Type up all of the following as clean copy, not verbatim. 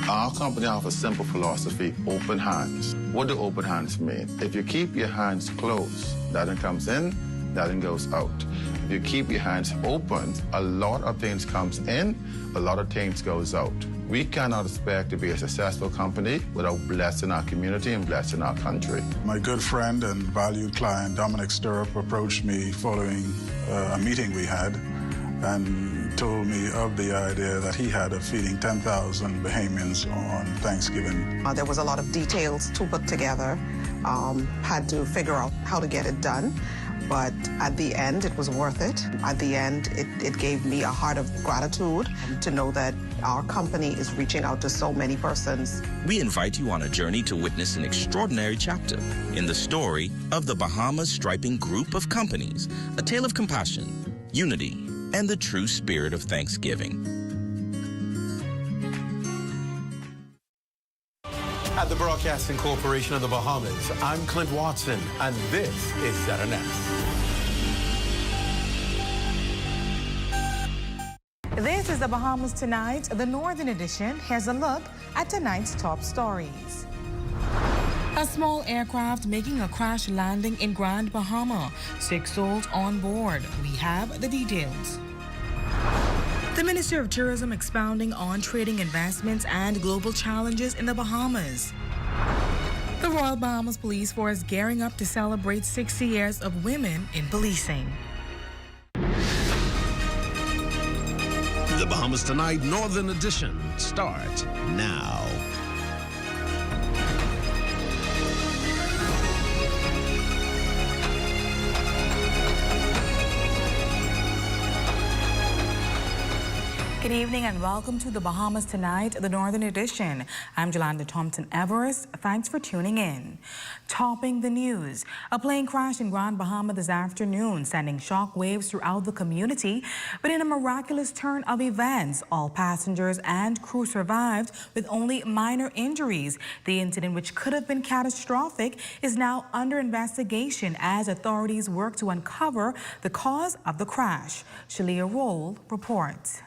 Our company has a simple philosophy, open hands. What do open hands mean? If you keep your hands closed, nothing comes in, nothing goes out. If you keep your hands open, a lot of things comes in, a lot of things goes out. We cannot expect to be a successful company without blessing our community and blessing our country. My good friend and valued client, Dominic Stirrup, approached me following a meeting we had and told me of the idea that he had of feeding 10,000 Bahamians on Thanksgiving. There was a lot of details to put together, had to figure out how to get it done. But at the end, it was worth it. At the end, it gave me a heart of gratitude to know that our company is reaching out to so many persons. We invite you on a journey to witness an extraordinary chapter in the story of the Bahamas Striping Group of Companies, a tale of compassion, unity, and the true spirit of Thanksgiving. At the Broadcasting Corporation of the Bahamas, I'm Clint Watson, and this is ZNS. This is the Bahamas Tonight, the Northern Edition. Here's a look at tonight's top stories. A small aircraft making a crash landing in Grand Bahama. 6 souls on board. We have the details. The Minister of Tourism expounding on trading investments and global challenges in the Bahamas. The Royal Bahamas Police Force gearing up to celebrate 60 years of women in policing. The Bahamas Tonight Northern Edition starts now. Good evening and welcome to the Bahamas Tonight, the Northern Edition. I'm Jolanda Thompson-Everest. Thanks for tuning in. Topping the news, a plane crashed in Grand Bahama this afternoon, sending shock waves throughout the community. But in a miraculous turn of events, all passengers and crew survived with only minor injuries. The incident, which could have been catastrophic, is now under investigation as authorities work to uncover the cause of the crash. Shalia Roll reports.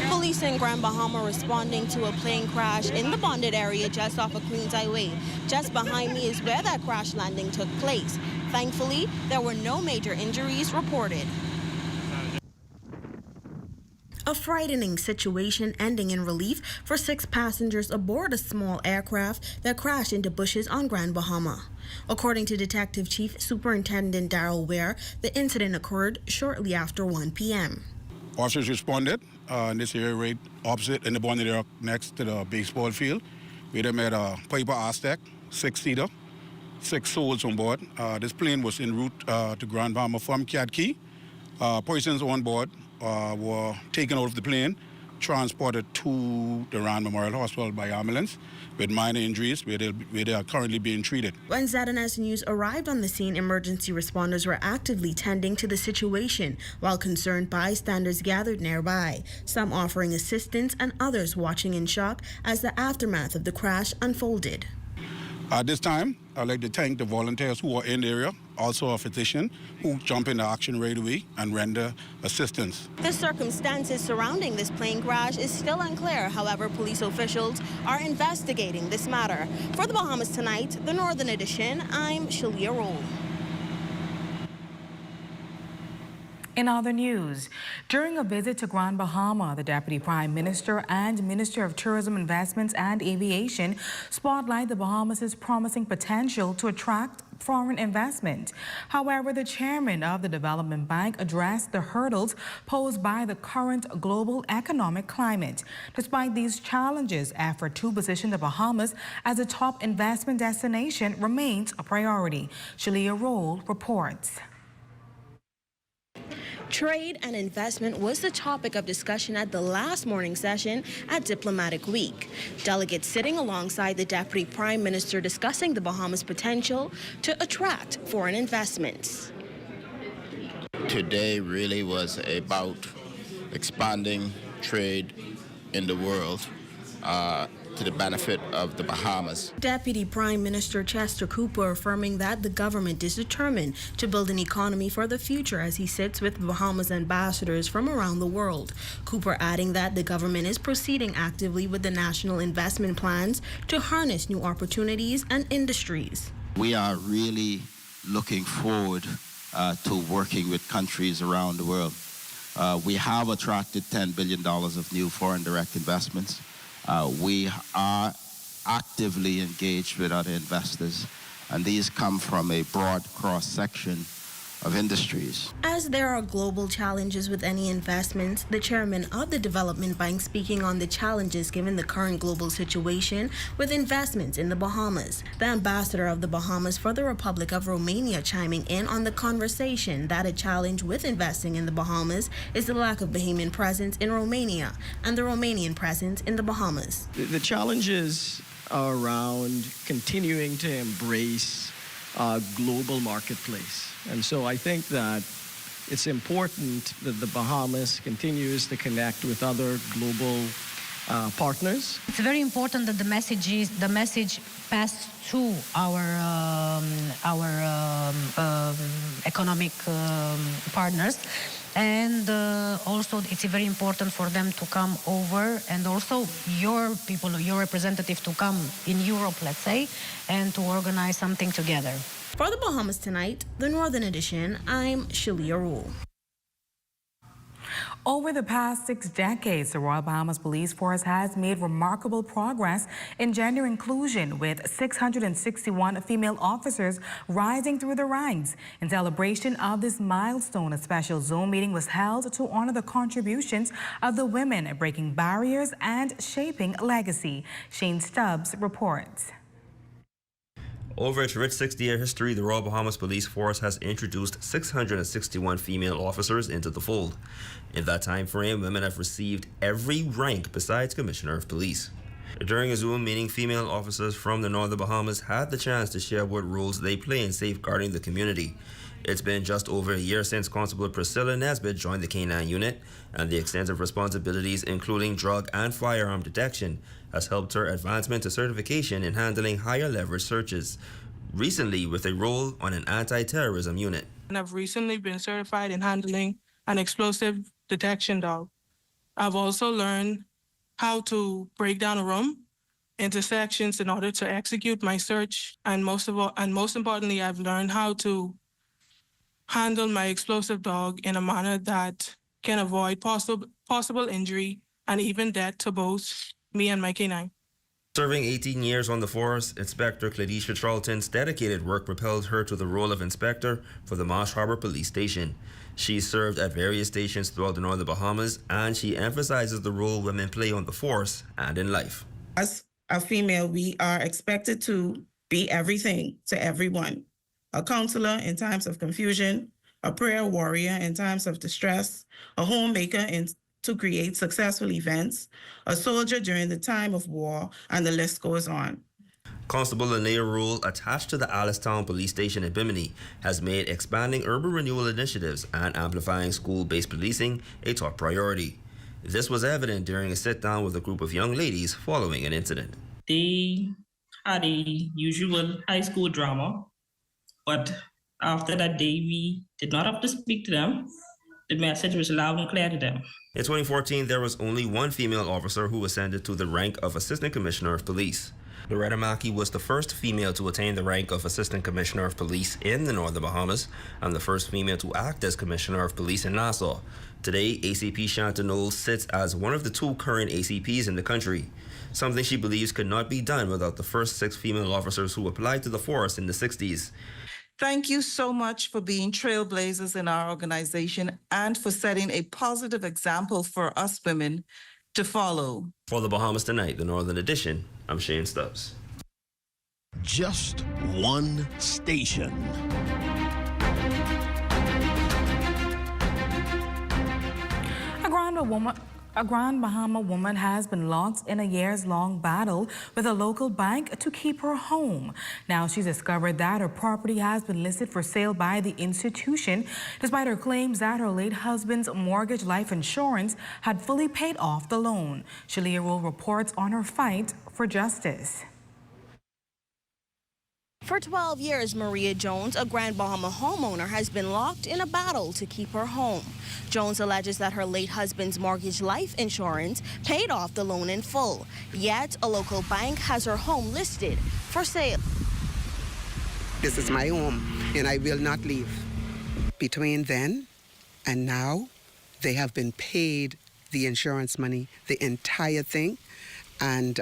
Police in Grand Bahama responding to a plane crash in the bonded area just off of Queens Highway. Just behind me is where that crash landing took place. Thankfully, there were no major injuries reported. A frightening situation ending in relief for 6 passengers aboard a small aircraft that crashed into bushes on Grand Bahama. According to Detective Chief Superintendent Darrell Ware, the incident occurred shortly after 1 p.m. Officers responded in this area right opposite in the bonded area next to the baseball field. We then met a Piper Aztec, 6-seater, 6 souls on board. This plane was en route to Grand Bahama from Cat Key. Persons on board were taken out of the plane, transported to the Rand Memorial Hospital by ambulance with minor injuries where they are currently being treated. When ZNS News arrived on the scene, emergency responders were actively tending to the situation while concerned bystanders gathered nearby, some offering assistance and others watching in shock as the aftermath of the crash unfolded. At this time, I'd like to thank the volunteers who are in the area, also a physician who jump into action right away and render assistance. The circumstances surrounding this plane crash is still unclear. However, police officials are investigating this matter. For the Bahamas Tonight, the Northern Edition, I'm Shalia Roll. In other news, during a visit to Grand Bahama, the Deputy Prime Minister and Minister of Tourism, Investments and Aviation spotlight the Bahamas' promising potential to attract foreign investment. However, the chairman of the Development Bank addressed the hurdles posed by the current global economic climate. Despite these challenges, effort to position the Bahamas as a top investment destination remains a priority. Shalia Roll reports. Trade and investment was the topic of discussion at the last morning session at Diplomatic Week. Delegates sitting alongside the Deputy Prime Minister discussing the Bahamas' potential to attract foreign investments. Today really was about expanding trade in the world to the benefit of the Bahamas. Deputy Prime Minister Chester Cooper affirming that the government is determined to build an economy for the future as he sits with Bahamas ambassadors from around the world. Cooper adding that the government is proceeding actively with the national investment plans to harness new opportunities and industries. We are really looking forward to working with countries around the world. We have attracted $10 billion of new foreign direct investments. We are actively engaged with other investors, and these come from a broad cross-section of industries. As there are global challenges with any investments, the chairman of the Development Bank speaking on the challenges given the current global situation with investments in the Bahamas. The ambassador of the Bahamas for the Republic of Romania chiming in on the conversation that a challenge with investing in the Bahamas is the lack of Bahamian presence in Romania and the Romanian presence in the Bahamas. The challenges are around continuing to embrace a global marketplace. And so I think that it's important that the Bahamas continues to connect with other global partners. It's very important that the message passed to our economic partners. And also it's very important for them to come over, and also your people, your representative to come in Europe, let's say, and to organize something together. For the Bahamas Tonight, the Northern Edition, I'm Shalia Rule. Over the past 6 decades, the Royal Bahamas Police Force has made remarkable progress in gender inclusion, with 661 female officers rising through the ranks. In celebration of this milestone, a special Zoom meeting was held to honor the contributions of the women, breaking barriers and shaping legacy. Shane Stubbs reports. Over its rich 60-year history, the Royal Bahamas Police Force has introduced 661 female officers into the fold. In that time frame, women have received every rank besides Commissioner of Police. During a Zoom meeting, female officers from the Northern Bahamas had the chance to share what roles they play in safeguarding the community. It's been just over a year since Constable Priscilla Nesbitt joined the K-9 unit, and the extensive responsibilities, including drug and firearm detection, has helped her advancement to certification in handling higher leverage searches, recently with a role on an anti-terrorism unit. And I've recently been certified in handling an explosive detection dog. I've also learned how to break down a room into sections in order to execute my search, and most importantly, I've learned how to handle my explosive dog in a manner that can avoid possible injury and even death to both me and my K-9. Serving 18 years on the force, Inspector Cladisha Charlton's dedicated work propelled her to the role of inspector for the Marsh Harbor Police Station. She served at various stations throughout the Northern Bahamas, and she emphasizes the role women play on the force and in life. As a female, we are expected to be everything to everyone. A counselor in times of confusion, a prayer warrior in times of distress, a homemaker to create successful events, a soldier during the time of war, and the list goes on. Constable Linnea Rule, attached to the Allenstown Police Station in Bimini, has made expanding urban renewal initiatives and amplifying school-based policing a top priority. This was evident during a sit-down with a group of young ladies following an incident. They had a usual high school drama, but after that day, we did not have to speak to them. The message was loud and clear to them. In 2014, there was only one female officer who ascended to the rank of Assistant Commissioner of Police. Loretta Mackey was the first female to attain the rank of Assistant Commissioner of Police in the Northern Bahamas and the first female to act as Commissioner of Police in Nassau. Today, ACP Shanta Knowles sits as one of the 2 current ACPs in the country, something she believes could not be done without the first 6 female officers who applied to the force in the 60s. Thank you so much for being trailblazers in our organization and for setting a positive example for us women to follow. For the Bahamas Tonight, the Northern Edition, I'm Shane Stubbs. Just one station. A Grand Bahama woman has been locked in a years-long battle with a local bank to keep her home. Now she's discovered that her property has been listed for sale by the institution, despite her claims that her late husband's mortgage life insurance had fully paid off the loan. Shalia Rule reports on her fight for justice. For 12 years, Maria Jones, a Grand Bahama homeowner, has been locked in a battle to keep her home. Jones alleges that her late husband's mortgage life insurance paid off the loan in full. Yet, a local bank has her home listed for sale. This is my home, and I will not leave. Between then and now, they have been paid the insurance money, the entire thing, and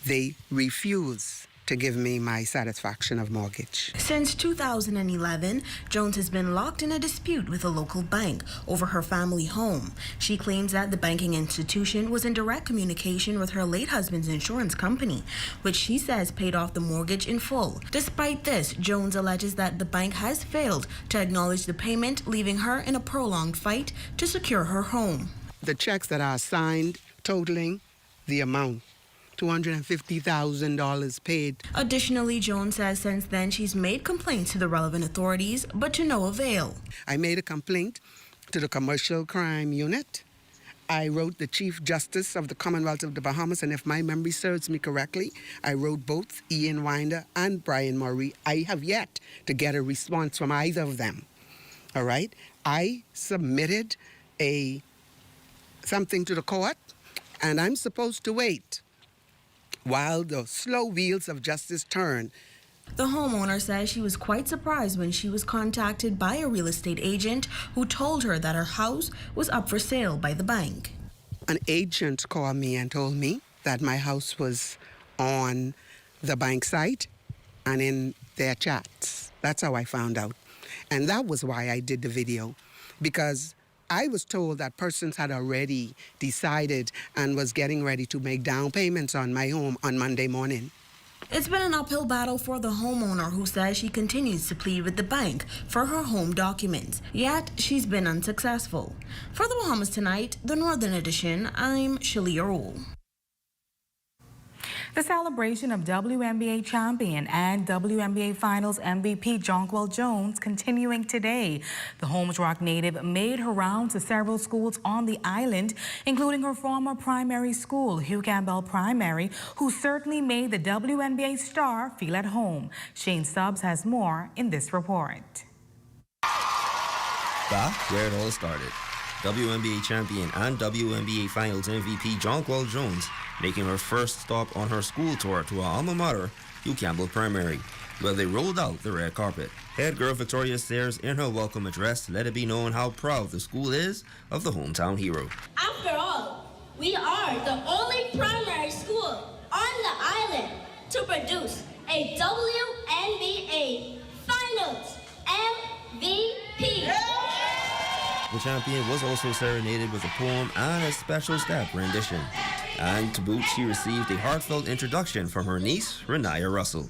they refuse to give me my satisfaction of mortgage. Since 2011, Jones has been locked in a dispute with a local bank over her family home. She claims that the banking institution was in direct communication with her late husband's insurance company, which she says paid off the mortgage in full. Despite this, Jones alleges that the bank has failed to acknowledge the payment, leaving her in a prolonged fight to secure her home. The checks that are signed totaling the amount, $250,000 paid. Additionally, Jones says since then she's made complaints to the relevant authorities, but to no avail. I made a complaint to the Commercial Crime Unit. I wrote the Chief Justice of the Commonwealth of the Bahamas, and if my memory serves me correctly, I wrote both Ian Winder and Brian Murray. I have yet to get a response from either of them. All right? I submitted something to the court, and I'm supposed to wait while the slow wheels of justice turn. The homeowner says she was quite surprised when she was contacted by a real estate agent who told her that her house was up for sale by the bank. An agent called me and told me that my house was on the bank site and in their chats. That's how I found out. And that was why I did the video, because I was told that persons had already decided and was getting ready to make down payments on my home on Monday morning. It's been an uphill battle for the homeowner, who says she continues to plead with the bank for her home documents, yet she's been unsuccessful. For the Bahamas Tonight, the Northern Edition, I'm Shalia Rule. The celebration of WNBA champion and WNBA Finals MVP Jonquel Jones continuing today. The Holmes Rock native made her rounds to several schools on the island, including her former primary school, Hugh Campbell Primary, who certainly made the WNBA star feel at home. Shane Stubbs has more in this report. Back where it all started. WNBA champion and WNBA Finals MVP Jonquel Jones making her first stop on her school tour to her alma mater, Hugh Campbell Primary, where they rolled out the red carpet. Head girl Victoria Sayers, in her welcome address, let it be known how proud the school is of the hometown hero. After all, we are the only primary school on the island to produce a WNBA Finals MVP. The champion was also serenaded with a poem and a special step rendition. And to boot, she received a heartfelt introduction from her niece, Renaya Russell.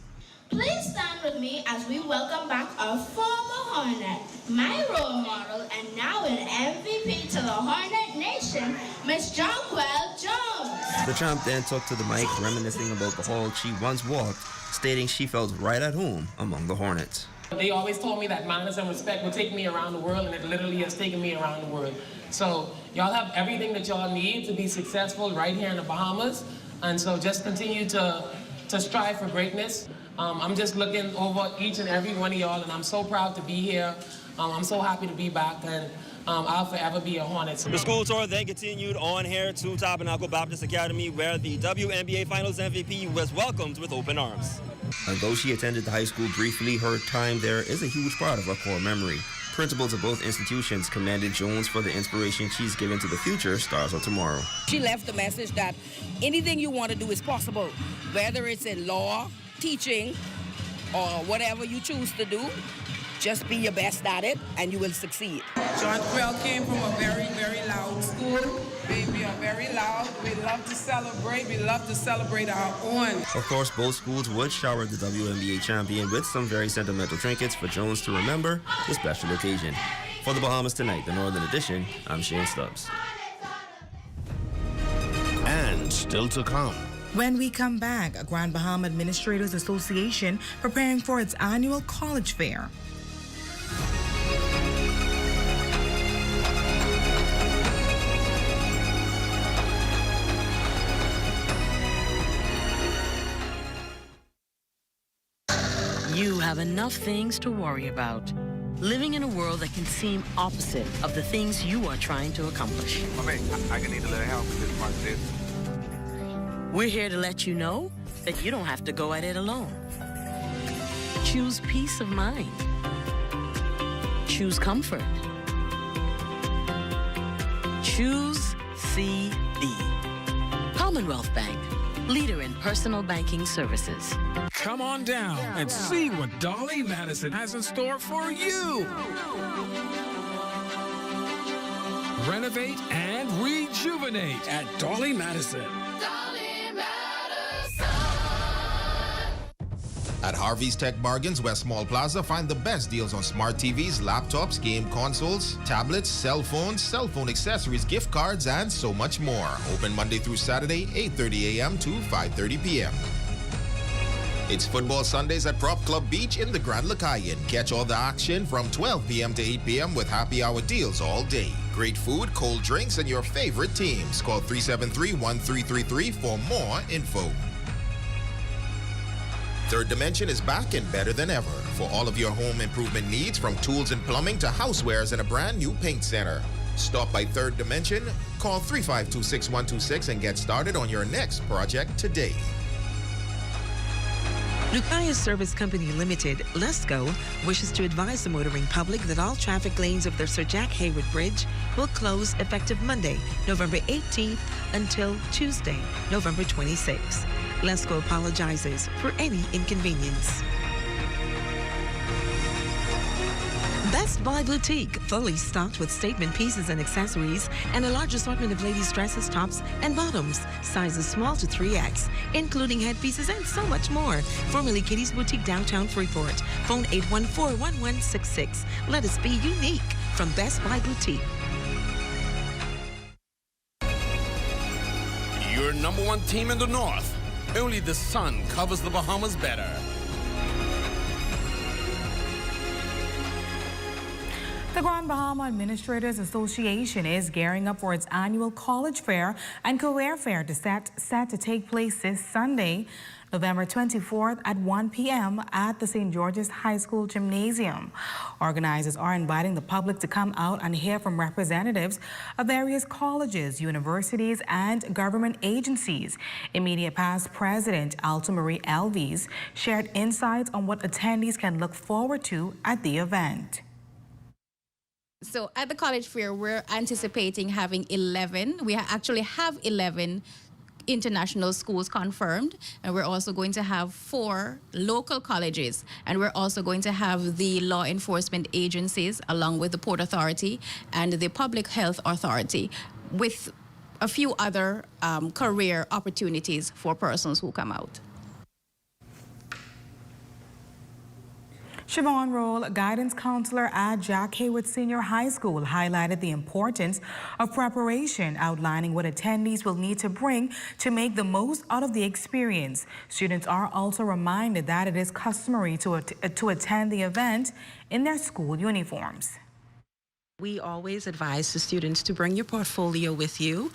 Please stand with me as we welcome back our former Hornet, my role model, and now an MVP to the Hornet Nation, Miss Jonquel Jones. The champ then took to the mic, reminiscing about the hall she once walked, stating she felt right at home among the Hornets. They always told me that manners and respect would take me around the world, and it literally has taken me around the world. So y'all have everything that y'all need to be successful right here in the Bahamas, and so just continue to strive for greatness. I'm just looking over each and every one of y'all, and I'm so proud to be here. I'm so happy to be back, and I'll forever be a Hornet. The school tour then continued on here to Tabernacle Baptist Academy, where the WNBA Finals MVP was welcomed with open arms. Although she attended the high school briefly, her time there is a huge part of her core memory. Principals of both institutions commended Jones for the inspiration she's given to the future stars of tomorrow. She left the message that anything you want to do is possible, whether it's in law, teaching, or whatever you choose to do. Just be your best at it, and you will succeed. Jonquel came from a very, very loud school. We are very loud. We love to celebrate. We love to celebrate our own. Of course, both schools would shower the WNBA champion with some very sentimental trinkets for Jones to remember the special occasion. For the Bahamas Tonight, the Northern Edition, I'm Shane Stubbs. and still to come. When we come back, a Grand Bahama Administrators Association preparing for its annual college fair. You have enough things to worry about. Living in a world that can seem opposite of the things you are trying to accomplish. I can need a little help with this part of this. We're here to let you know that you don't have to go at it alone. Choose peace of mind. Choose comfort. Choose CB. Commonwealth Bank, leader in personal banking services. Come on down and see what Dolly Madison has in store for you. Renovate and rejuvenate at Dolly Madison. At Harvey's Tech Bargains, West Mall Plaza, find the best deals on smart TVs, laptops, game consoles, tablets, cell phone accessories, gift cards, and so much more. Open Monday through Saturday, 8:30 a.m. to 5:30 p.m. It's Football Sundays at Prop Club Beach in the Grand Lacayan. Catch all the action from 12 p.m. to 8 p.m. with happy hour deals all day. Great food, cold drinks, and your favorite teams. Call 373-1333 for more info. Third Dimension is back and better than ever. For all of your home improvement needs, from tools and plumbing to housewares and a brand new paint center. Stop by Third Dimension, call 352-6126 and get started on your next project today. Lucaya Service Company Limited, LESCO, wishes to advise the motoring public that all traffic lanes of the Sir Jack Hayward Bridge will close effective Monday, November 18th until Tuesday, November 26th. LESCO apologizes for any inconvenience. Best Buy Boutique, fully stocked with statement pieces and accessories and a large assortment of ladies' dresses, tops, and bottoms, sizes small to 3X, including headpieces and so much more. Formerly Kitty's Boutique, downtown Freeport. Phone 814-1166. Let us be unique from Best Buy Boutique. Your number one team in the North. Only the sun covers the Bahamas better. The Grand Bahama Administrators Association is gearing up for its annual college fair and career fair set to take place this Sunday, November 24th at 1 p.m. at the St. George's High School Gymnasium. Organizers are inviting the public to come out and hear from representatives of various colleges, universities, and government agencies. Immediate past President Alta Marie Elvis shared insights on what attendees can look forward to at the event. So at the college fair, we're anticipating having 11. We actually have 11 international schools confirmed, and we're also going to have 4 local colleges, and we're also going to have the law enforcement agencies along with the Port Authority and the Public Health Authority, with a few other career opportunities for persons who come out. Siobhan Roll, guidance counselor at Jack Hayward Senior High School, highlighted the importance of preparation, outlining what attendees will need to bring to make the most out of the experience. Students are also reminded that it is customary to attend the event in their school uniforms. We always advise the students to bring your portfolio with you.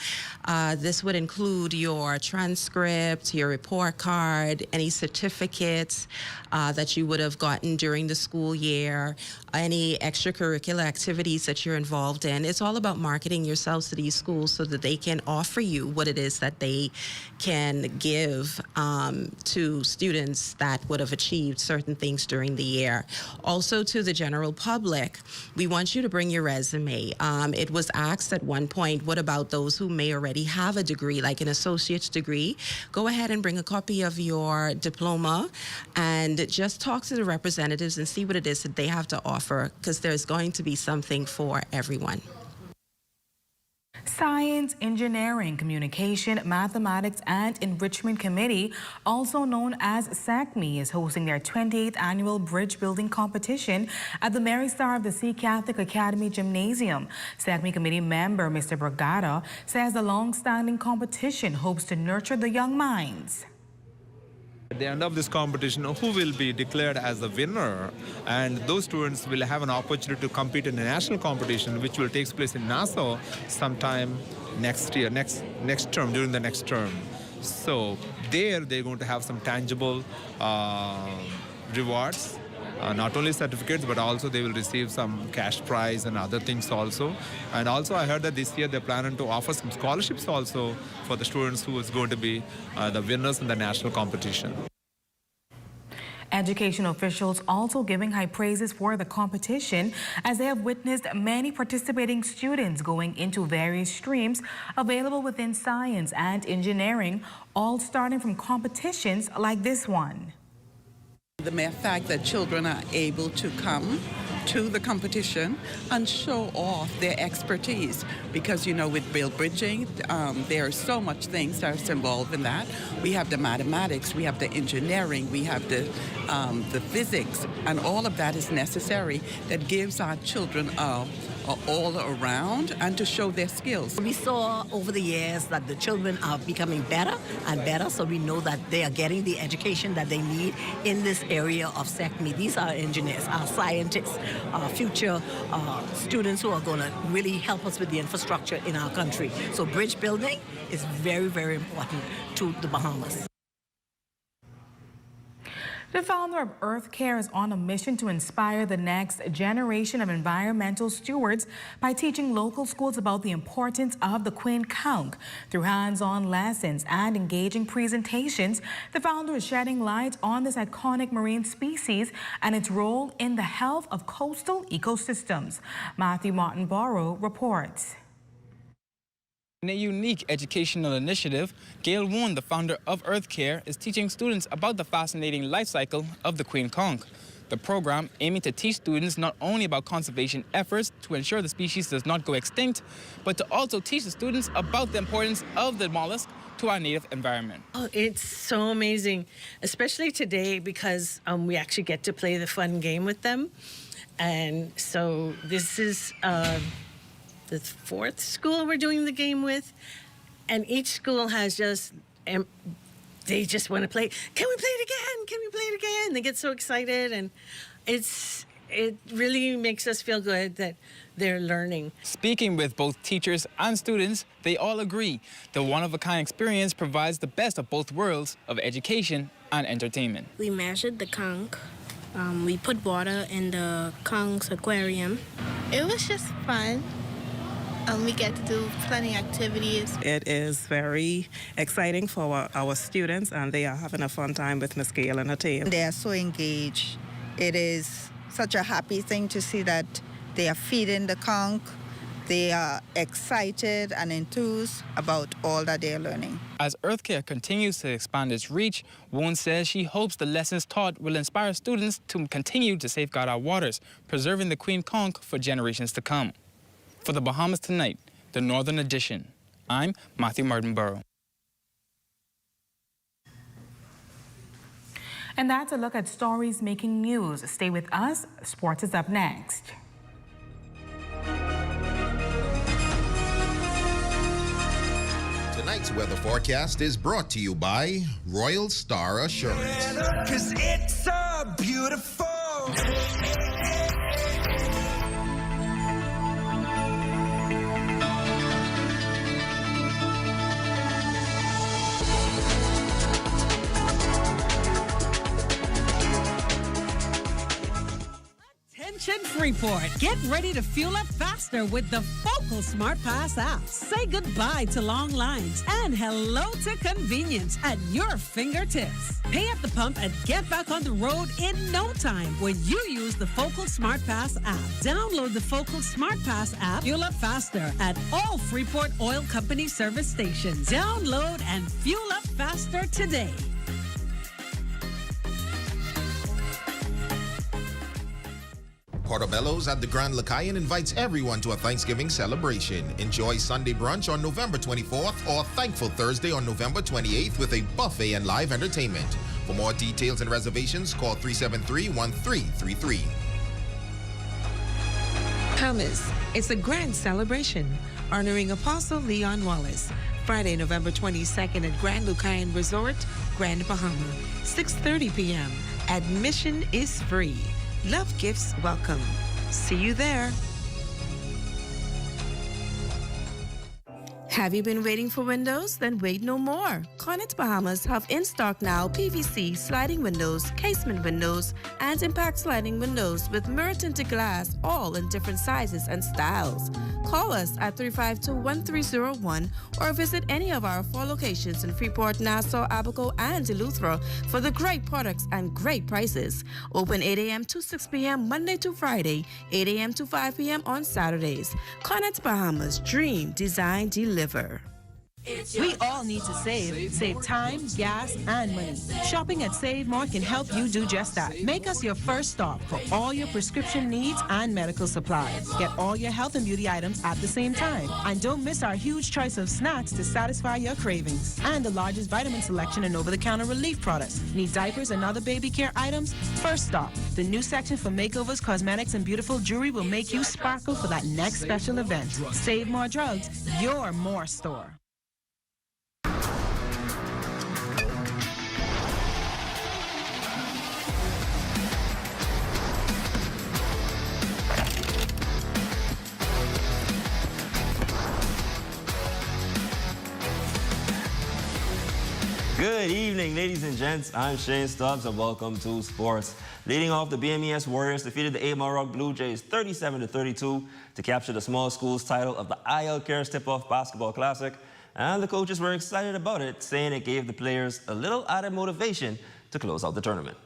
This would include your transcript, your report card, any certificates that you would have gotten during the school year, any extracurricular activities that you're involved in. It's all about marketing yourselves to these schools so that they can offer you what it is that they can give to students that would have achieved certain things during the year. Also, to the general public, we want you to bring your resume. It was asked at one point, what about those who may already have a degree, like an associate's degree? Go ahead and bring a copy of your diploma and just talk to the representatives and see what it is that they have to offer, because there's going to be something for everyone. Science, Engineering, Communication, Mathematics, and Enrichment Committee, also known as SACME, is hosting their 28th annual bridge building competition at the Mary Star of the Sea Catholic Academy Gymnasium. SACME committee member Mr. Bragada says the long-standing competition hopes to nurture the young minds. At the end of this competition, who will be declared as the winner, and those students will have an opportunity to compete in a national competition which will take place in Nassau sometime next year, next term, during the next term. So there they're going to have some tangible rewards, not only certificates, but also they will receive some cash prize and other things also. And also I heard that this year they're planning to offer some scholarships also for the students who is going to be the winners in the national competition. Education officials also giving high praises for the competition, as they have witnessed many participating students going into various streams available within science and engineering, all starting from competitions like this one. The mere fact that children are able to come to the competition and show off their expertise, because you know, with build bridging there are so much things that's involved in that. We have the mathematics, we have the engineering, we have the physics, and all of that is necessary. That gives our children all around and to show their skills. We saw over the years that the children are becoming better and better, so we know that they are getting the education that they need in this area of SECME. These are engineers, our scientists, our future students who are going to really help us with the infrastructure in our country. So bridge building is very, very important to the Bahamas. The founder of EarthCare is on a mission to inspire the next generation of environmental stewards by teaching local schools about the importance of the Queen Conch. Through hands-on lessons and engaging presentations, the founder is shedding light on this iconic marine species and its role in the health of coastal ecosystems. Matthew Martinborough reports. In a unique educational initiative, Gail Woon, the founder of EarthCare, is teaching students about the fascinating life cycle of the Queen Conch. The program aiming to teach students not only about conservation efforts to ensure the species does not go extinct, but to also teach the students about the importance of the mollusk to our native environment. Oh, it's so amazing, especially today because we actually get to play the fun game with them. And so this is the fourth school we're doing the game with, and each school has they just want to play. Can we play it again? Can we play it again? They get so excited, and it really makes us feel good that they're learning. Speaking with both teachers and students, they all agree the one-of-a-kind experience provides the best of both worlds of education and entertainment. We measured the conch. We put water in the conch's aquarium. It was just fun. We get to do plenty of activities. It is very exciting for our students, and they are having a fun time with Miss Gail and her team. They are so engaged. It is such a happy thing to see that they are feeding the conch. They are excited and enthused about all that they are learning. As EarthCare continues to expand its reach, Woon says she hopes the lessons taught will inspire students to continue to safeguard our waters, preserving the Queen Conch for generations to come. For the Bahamas Tonight, the Northern Edition, I'm Matthew Martinborough. And that's a look at stories making news. Stay with us. Sports is up next. Tonight's weather forecast is brought to you by Royal Star Assurance. 'Cause it's so beautiful. Attention Freeport, get ready to fuel up faster with the Focal Smart Pass app. Say goodbye to long lines and hello to convenience at your fingertips. Pay at the pump and get back on the road in no time when you use the Focal Smart Pass app. Download the Focal Smart Pass app, fuel up faster at all Freeport Oil Company service stations. Download and fuel up faster today. Portobello's at the Grand Lacayan invites everyone to a Thanksgiving celebration. Enjoy Sunday brunch on November 24th or Thankful Thursday on November 28th with a buffet and live entertainment. For more details and reservations, call 373-1333. Bahamas, it's a grand celebration honoring Apostle Leon Wallace. Friday, November 22nd at Grand Lacayan Resort, Grand Bahama, 6:30 p.m. Admission is free. Love gifts welcome. See you there. Have you been waiting for windows? Then wait no more. Cornet Bahamas have in stock now PVC sliding windows, casement windows, and impact sliding windows with mirror tinted glass, all in different sizes and styles. Call us at 352-1301 or visit any of our 4 locations in Freeport, Nassau, Abaco, and Eleuthera for the great products and great prices. Open 8 a.m. to 6 p.m. Monday to Friday, 8 a.m. to 5 p.m. on Saturdays. Cornet Bahamas, dream, design, deliver. We all need to save time, gas, and money. Shopping at Save More can help you do just that. Make us your first stop for all your prescription needs and medical supplies. Get all your health and beauty items at the same time. And don't miss our huge choice of snacks to satisfy your cravings. And the largest vitamin selection and over-the-counter relief products. Need diapers and other baby care items? First stop. The new section for makeovers, cosmetics, and beautiful jewelry will make you sparkle for that next special event. Save More Drugs, your more store. Good evening, ladies and gents. I'm Shane Stubbs, and welcome to Sports. Leading off, the BMES Warriors defeated the A-Maroc Blue Jays 37-32 to capture the small schools title of the EarthCare Tip-Off Basketball Classic. And the coaches were excited about it, saying it gave the players a little added motivation to close out the tournament.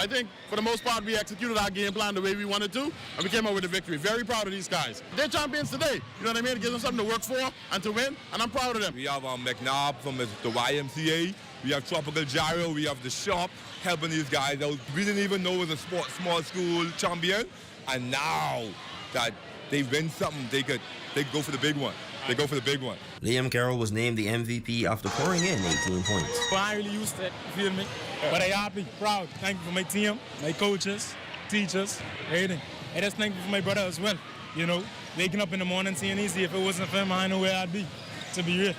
I think, for the most part, we executed our game plan the way we wanted to, and we came out with a victory. Very proud of these guys. They're champions today. You know what I mean? It gives them something to work for and to win, and I'm proud of them. We have McNabb from the YMCA. We have Tropical Gyro. We have the shop helping these guys out. We didn't even know it was a small school champion, and now that they win something, they could go for the big one. They go for the big one. Liam Carroll was named the MVP after pouring in 18 points. Well, I ain't really used to it, you feel me? But I'm happy, proud. Thankful for my team, my coaches, teachers, everything. And just thankful for my brother as well. You know, waking up in the morning seeing easy. If it wasn't for him, I know where I'd be, to be real.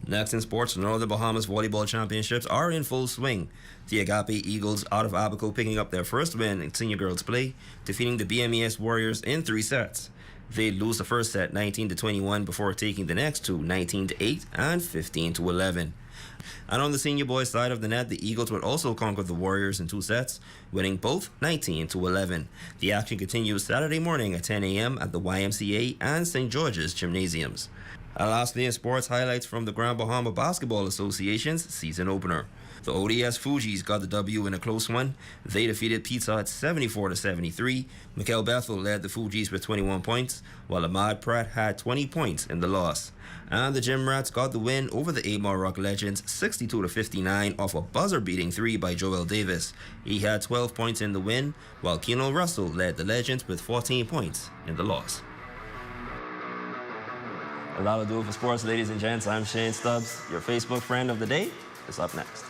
Next in sports, the Northern Bahamas Volleyball Championships are in full swing. The Agape Eagles out of Abaco picking up their first win in senior girls play, defeating the BMES Warriors in 3 sets. They lose the first set 19-21 before taking the next two 19-8 and 15-11. And on the senior boys side of the net, the Eagles would also conquer the Warriors in 2 sets, winning both 19-11. The action continues Saturday morning at 10 a.m. at the YMCA and St. George's Gymnasiums. And lastly, in sports, highlights from the Grand Bahama Basketball Association's season opener. The ODS Fugees got the W in a close one. They defeated Pizza at 74-73. Mikel Bethel led the Fugees with 21 points, while Ahmad Pratt had 20 points in the loss. And the Gym Rats got the win over the A-Maroc Legends 62-59 off a buzzer-beating 3 by Joel Davis. He had 12 points in the win, while Keno Russell led the Legends with 14 points in the loss. That'll do it for sports, ladies and gents. I'm Shane Stubbs. Your Facebook friend of the day is up next.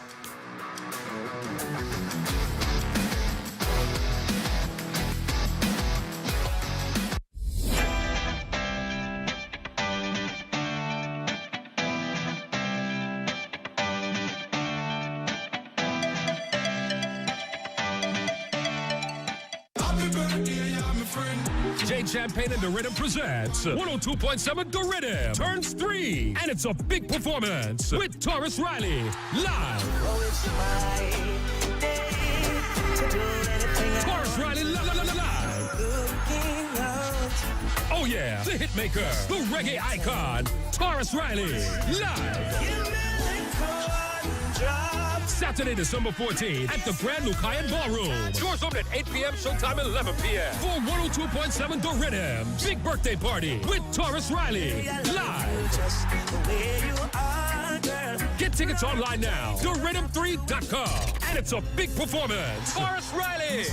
Champagne and the Rhythm presents 102.7 The Rhythm turns 3, and it's a big performance with Taurus Riley live. Taurus Riley live. Oh yeah, the hitmaker, the reggae icon, Taurus Riley live. Saturday, December 14th at the Grand Lacayan Ballroom. Doors open at 8 p.m., showtime at 11 p.m. For 102.7 The Rhythm big birthday party with Taurus Riley live. Get tickets online now. TheRhythm3.com. And it's a big performance. Taurus Riley.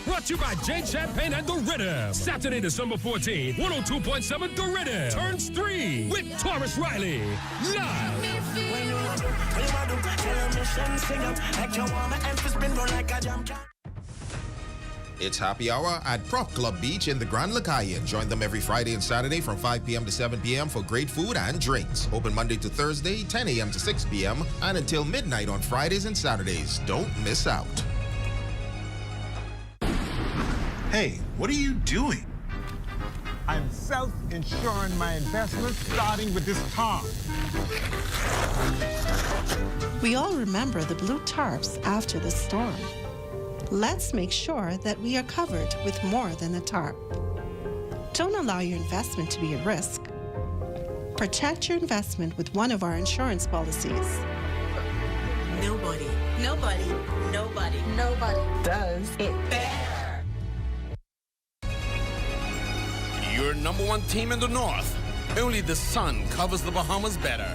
Brought to you by Jane Champagne and The Rhythm. Saturday, December 14th, 102.7 The Rhythm. Turns 3 with Taurus Riley. Live. It's happy hour at Prop Club Beach in the Grand Lacaille. Join them every Friday and Saturday from 5 p.m. to 7 p.m. for great food and drinks. Open Monday to Thursday, 10 a.m. to 6 p.m. and until midnight on Fridays and Saturdays. Don't miss out. Hey, what are you doing? I'm self-insuring my investments, starting with this tarp. We all remember the blue tarps after the storm. Let's make sure that we are covered with more than a tarp. Don't allow your investment to be at risk. Protect your investment with one of our insurance policies. Nobody does it better. Your number one team in the North. Only the sun covers the Bahamas better.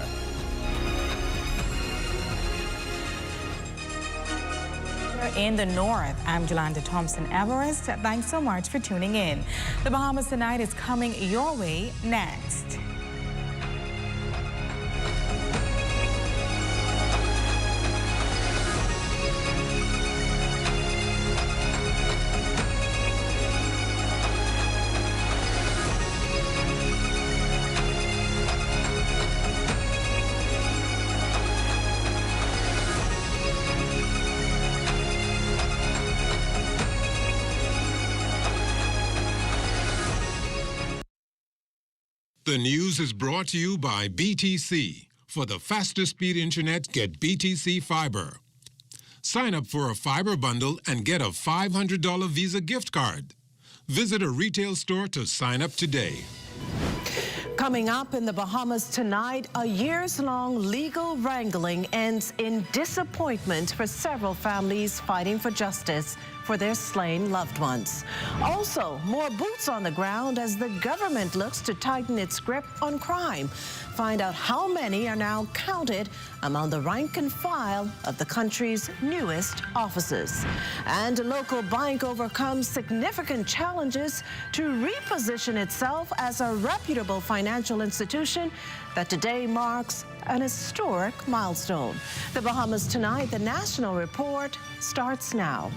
In the North, I'm Jolanda Thompson-Everest. Thanks so much for tuning in. The Bahamas Tonight is coming your way next. The news is brought to you by BTC. For the fastest speed internet, get BTC Fiber. Sign up for a fiber bundle and get a $500 Visa gift card. Visit a retail store to sign up today. Coming up in the Bahamas tonight, a years-long legal wrangling ends in disappointment for several families fighting for justice for their slain loved ones. Also, more boots on the ground as the government looks to tighten its grip on crime. Find out how many are now counted among the rank and file of the country's newest offices. And a local bank overcomes significant challenges to reposition itself as a reputable financial institution that today marks an historic milestone. The Bahamas Tonight, the National Report, starts now.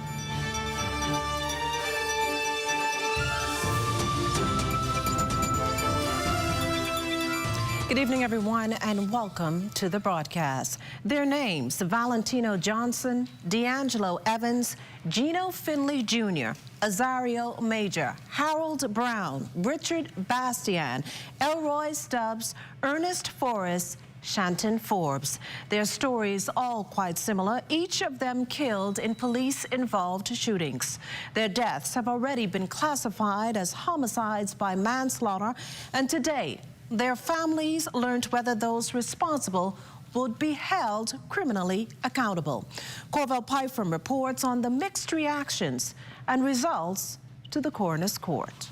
Good evening, everyone, and welcome to the broadcast. Their names: Valentino Johnson, D'Angelo Evans, Gino Finley Jr., Azario Major, Harold Brown, Richard Bastian, Elroy Stubbs, Ernest Forrest, Shanton Forbes. Their stories all quite similar, each of them killed in police-involved shootings. Their deaths have already been classified as homicides by manslaughter, and today, their families learned whether those responsible would be held criminally accountable. Corval Pyfrom reports on the mixed reactions and results to the coroner's court.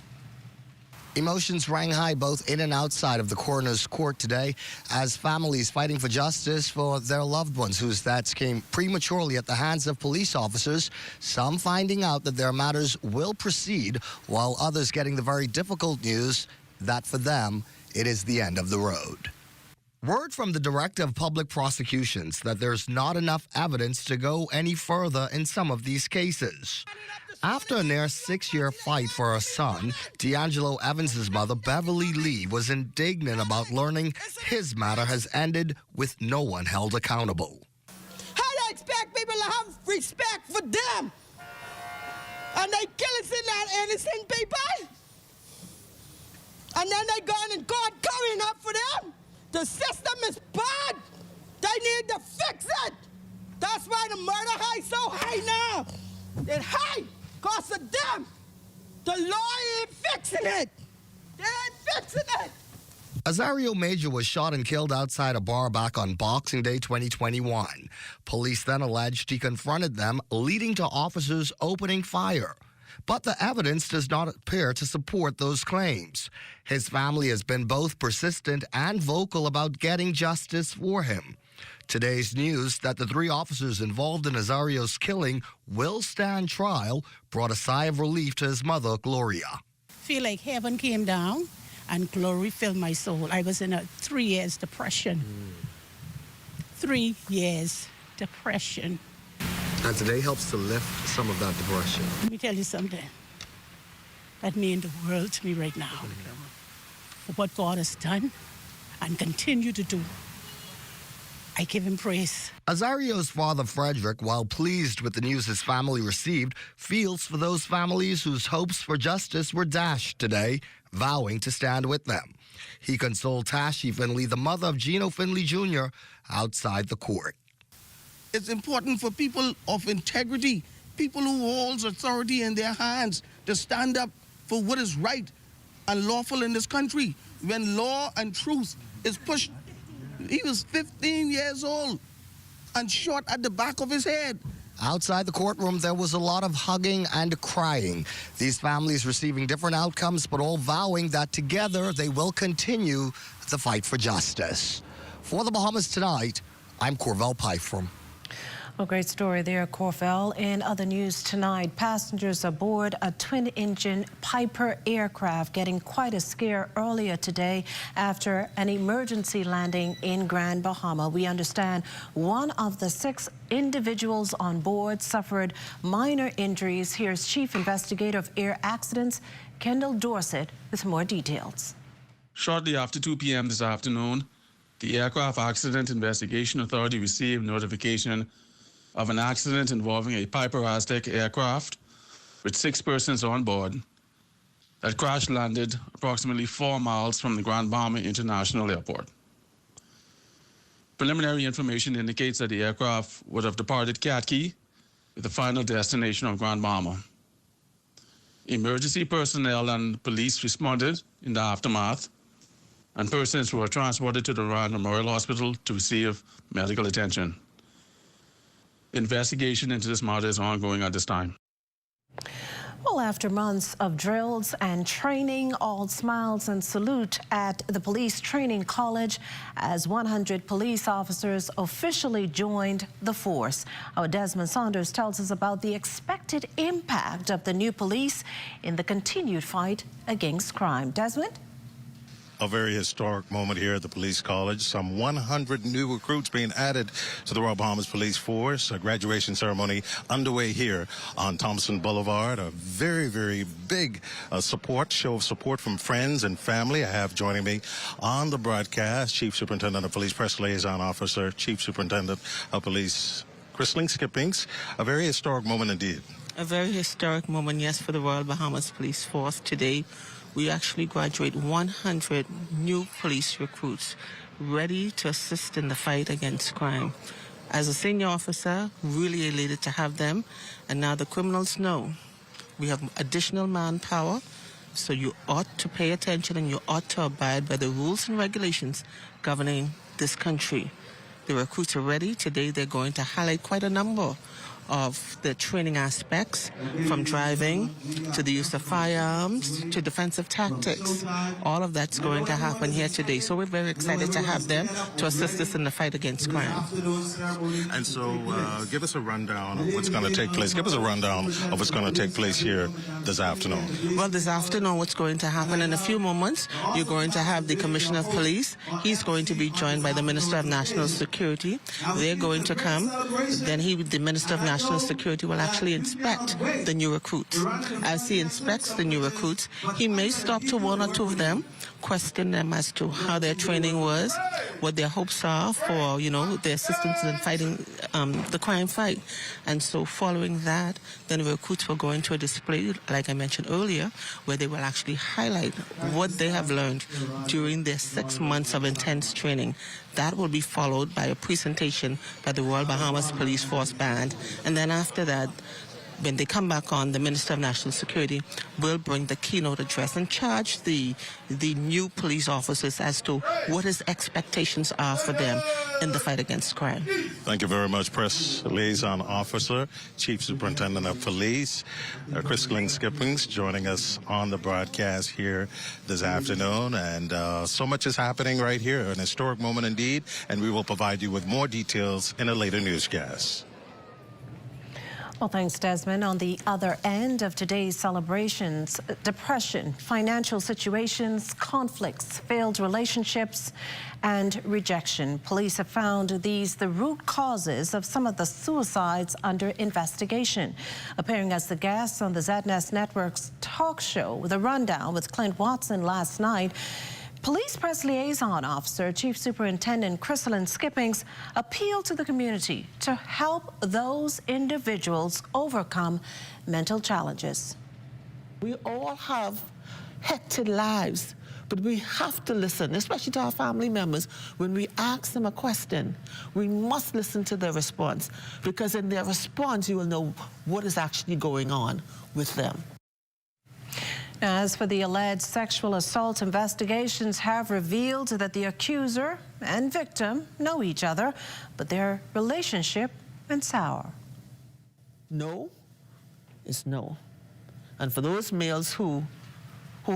Emotions rang high both in and outside of the coroner's court today as families fighting for justice for their loved ones whose deaths came prematurely at the hands of police officers, some finding out that their matters will proceed, while others getting the very difficult news that for them, it is the end of the road. Word from the Director of Public Prosecutions that there's not enough evidence to go any further in some of these cases. After a near 6-year fight for her son, D'Angelo Evans' mother, Beverly Lee, was indignant about learning his matter has ended with no one held accountable. How do I expect people to have respect for them? And they killing that innocent people? And then they gone and God covering up for them? The system is bad. They need to fix it. That's why the murder high so high now. It's high because of them. The law ain't fixing it. They ain't fixing it. Azario Major was shot and killed outside a bar back on Boxing Day 2021. Police then alleged he confronted them, leading to officers opening fire. But the evidence does not appear to support those claims. His family has been both persistent and vocal about getting justice for him. Today's news that the 3 officers involved in Azario's killing will stand trial brought a sigh of relief to his mother, Gloria. Feel like heaven came down and glory filled my soul. I was in a 3 years depression. 3 years depression. And today helps to lift some of that depression. Let me tell you something. That means the world to me right now. For what God has done and continue to do. I give him praise. Azario's father, Frederick, while pleased with the news his family received, feels for those families whose hopes for justice were dashed today, vowing to stand with them. He consoled Tashi Finley, the mother of Gino Finley Jr., outside the court. It's important for people of integrity, people who hold authority in their hands, to stand up for what is right and lawful in this country. When law and truth is pushed, he was 15 years old and shot at the back of his head. Outside the courtroom, there was a lot of hugging and crying. These families receiving different outcomes, but all vowing that together they will continue the fight for justice. For the Bahamas Tonight, I'm Corvell Pyfrom. Well, great story there, Corvell. In other news tonight, passengers aboard a twin-engine Piper aircraft getting quite a scare earlier today after an emergency landing in Grand Bahama. We understand one of the 6 individuals on board suffered minor injuries. Here's Chief Investigator of Air Accidents, Kendall Dorset, with more details. Shortly after 2 p.m. this afternoon, the Aircraft Accident Investigation Authority received notification of an accident involving a Piper Aztec aircraft with 6 persons on board that crash-landed approximately 4 miles from the Grand Bahama International Airport. Preliminary information indicates that the aircraft would have departed Cat Key with the final destination of Grand Bahama. Emergency personnel and police responded in the aftermath, and persons were transported to the Rand Memorial Hospital to receive medical attention. Investigation into this matter is ongoing at this time. Well, after months of drills and training, all smiles and salute at the Police Training College as 100 police officers officially joined the force. Our Desmond Saunders tells us about the expected impact of the new police in the continued fight against crime. Desmond? A very historic moment here at the Police College. Some 100 new recruits being added to the Royal Bahamas Police Force. A graduation ceremony underway here on Thompson Boulevard. A very, very big show of support from friends and family. I have joining me on the broadcast Chief Superintendent of Police Press Liaison Officer, Chief Superintendent of Police Chrisling Skippings. A very historic moment indeed. A very historic moment, yes, for the Royal Bahamas Police Force today. We actually graduate 100 new police recruits ready to assist in the fight against crime. As a senior officer, really elated to have them. And now the criminals know we have additional manpower, so you ought to pay attention and you ought to abide by the rules and regulations governing this country. The recruits are ready. Today they're going to highlight quite a number of the training aspects, from driving to the use of firearms to defensive tactics. All of that's going to happen here today. So we're very excited to have them to assist us in the fight against crime. And so give us a rundown of what's going to take place. Give us a rundown of what's going to take place here this afternoon. Well, this afternoon what's going to happen in a few moments, you're going to have the Commissioner of Police. He's going to be joined by the Minister of National Security. They're going to come. Then the Minister of National Security will actually inspect the new recruits. As he inspects the new recruits, he may stop to 1 or 2 of them, question them as to how their training was, what their hopes are for, their assistance in fighting the crime fight. And so following that, then the recruits will go into a display, like I mentioned earlier, where they will actually highlight what they have learned during their 6 months of intense training. That will be followed by a presentation by the Royal Bahamas Police Force Band. And then after that, when they come back on, the Minister of National Security will bring the keynote address and charge the new police officers as to what his expectations are for them in the fight against crime. Thank you very much, Press Liaison Officer, Chief Superintendent of Police, Chris Skippings, joining us on the broadcast here this afternoon. And so much is happening right here, an historic moment indeed, and we will provide you with more details in a later newscast. Well, thanks, Desmond. On the other end of today's celebrations, depression, financial situations, conflicts, failed relationships, and rejection. Police have found these the root causes of some of the suicides under investigation. Appearing as the guest on the ZNS Network's talk show with a rundown with Clint Watson last night, Police Press Liaison Officer, Chief Superintendent Chris Skippings appealed to the community to help those individuals overcome mental challenges. We all have hectic lives, but we have to listen, especially to our family members. When we ask them a question, we must listen to their response, because in their response, you will know what is actually going on with them. As for the alleged sexual assault, investigations have revealed that the accuser and victim know each other, but their relationship went sour. No is no. And for those males who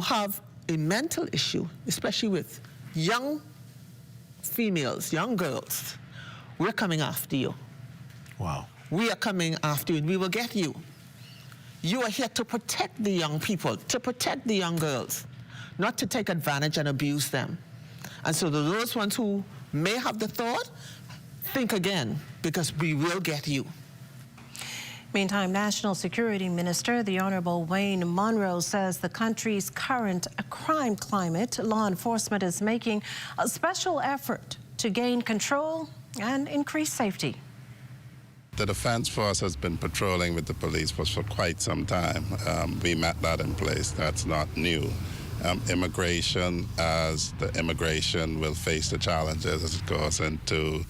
have a mental issue, especially with young females, young girls, we're coming after you. Wow. We are coming after you, and we will get you. You are here to protect the young people, to protect the young girls, not to take advantage and abuse them. And so to those ones who may have the thought, think again, because we will get you. Meantime, National Security Minister, the Honorable Wayne Munro, says the country's current crime climate, law enforcement is making a special effort to gain control and increase safety. The Defense Force has been patrolling with the police force for quite some time. We met that in place. That's not new. Immigration, as the immigration will face the challenges as it goes into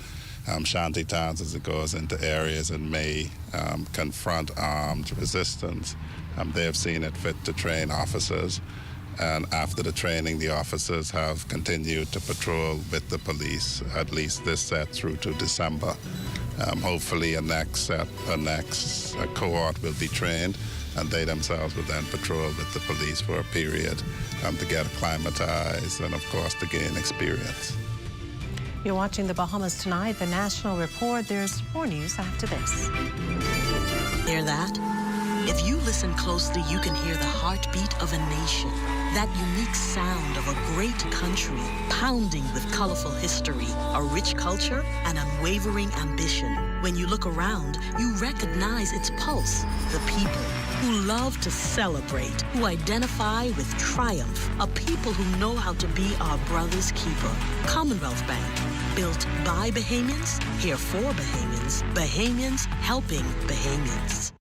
shanty towns, as it goes into areas and may confront armed resistance. They have seen it fit to train officers. And after the training, the officers have continued to patrol with the police, at least this set through to December. Hopefully a next cohort will be trained, and they themselves will then patrol with the police for a period to get acclimatized and, of course, to gain experience. You're watching the Bahamas Tonight, the National Report. There's more news after this. Hear that? If you listen closely, you can hear the heartbeat of a nation. That unique sound of a great country, pounding with colorful history, a rich culture, and unwavering ambition. When you look around, you recognize its pulse. The people who love to celebrate, who identify with triumph, a people who know how to be our brother's keeper. Commonwealth Bank, built by Bahamians, here for Bahamians, Bahamians helping Bahamians.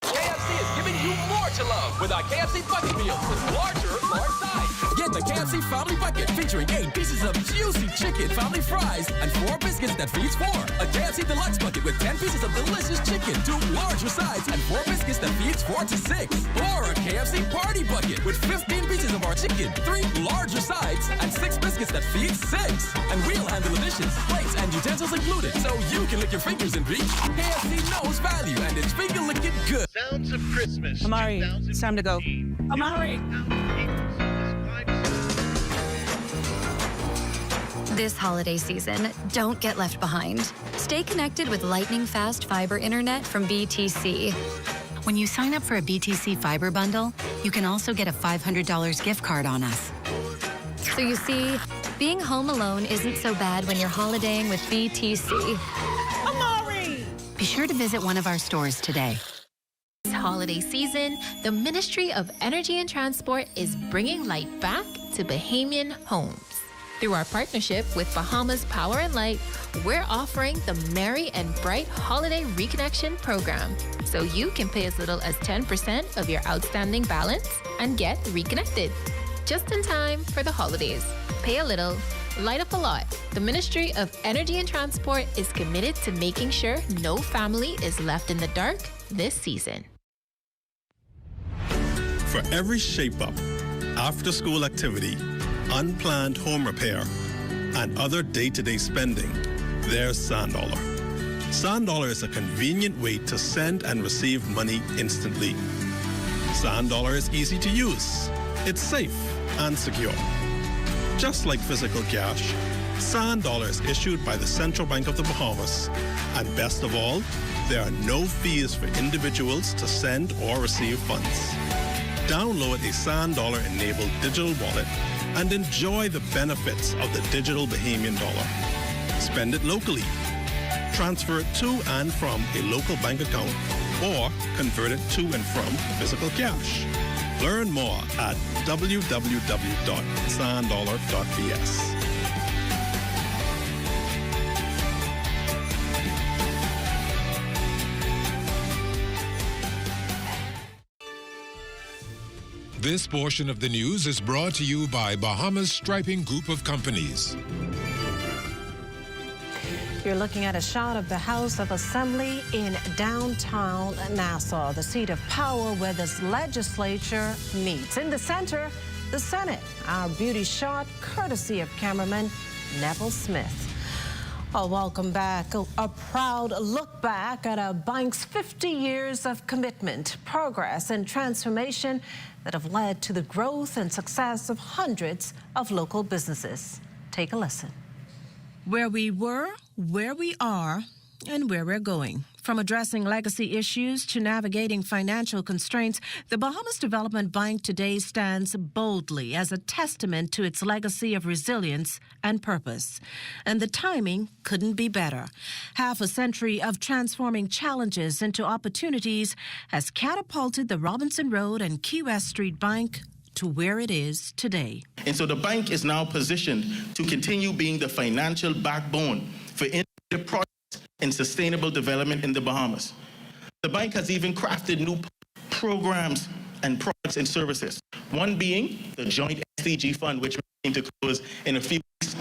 KFC is giving you more to love with our KFC Bucket Meals with large size. Get the KFC Family Bucket featuring 8 pieces of juicy chicken, family fries, and 4 biscuits that feeds 4. A KFC Deluxe Bucket with 10 pieces of delicious chicken, 2 larger sides, and 4 biscuits that feeds 4 to 6. Or a KFC Party Bucket with 15 pieces of our chicken, 3 larger sides, and 6 biscuits that feeds 6. And we'll handle the dishes, plates, and utensils included, so you can lick your fingers and reach. KFC knows value, and it's finger licking good. Sounds of Christmas. Amari, it's time to go. Amari! This holiday season, don't get left behind. Stay connected with lightning-fast fiber internet from BTC. When you sign up for a BTC fiber bundle, you can also get a $500 gift card on us. So you see, being home alone isn't so bad when you're holidaying with BTC. Amari! Be sure to visit one of our stores today. This holiday season, the Ministry of Energy and Transport is bringing light back to Bahamian homes. Through our partnership with Bahamas Power and Light, we're offering the Merry and Bright Holiday Reconnection Program, so you can pay as little as 10% of your outstanding balance and get reconnected. Just in time for the holidays. Pay a little, light up a lot. The Ministry of Energy and Transport is committed to making sure no family is left in the dark this season. For every shape-up, after-school activity, unplanned home repair, and other day-to-day spending, there's SandDollar. SandDollar is a convenient way to send and receive money instantly. SandDollar is easy to use. It's safe and secure. Just like physical cash, SandDollar is issued by the Central Bank of the Bahamas. And best of all, there are no fees for individuals to send or receive funds. Download a SandDollar-enabled digital wallet and enjoy the benefits of the digital Bahamian dollar. Spend it locally. Transfer it to and from a local bank account or convert it to and from physical cash. Learn more at www.sanddollar.bs. This portion of the news is brought to you by Bahamas Striping Group of Companies. You're looking at a shot of the House of Assembly in downtown Nassau, the seat of power where this legislature meets. In the center, the Senate. Our beauty shot, courtesy of cameraman Neville Smith. Welcome back. A proud look back at a bank's 50 years of commitment, progress, and transformation that have led to the growth and success of hundreds of local businesses. Take a listen. Where we were, where we are, and where we're going. From addressing legacy issues to navigating financial constraints, the Bahamas Development Bank today stands boldly as a testament to its legacy of resilience and purpose. And the timing couldn't be better. Half a century of transforming challenges into opportunities has catapulted the Robinson Road and Key West Street Bank to where it is today. And so the bank is now positioned to continue being the financial backbone for innovative projects and sustainable development in the Bahamas. The bank has even crafted new programs and products and services, one being the Joint SDG Fund, which came to close in a few weeks.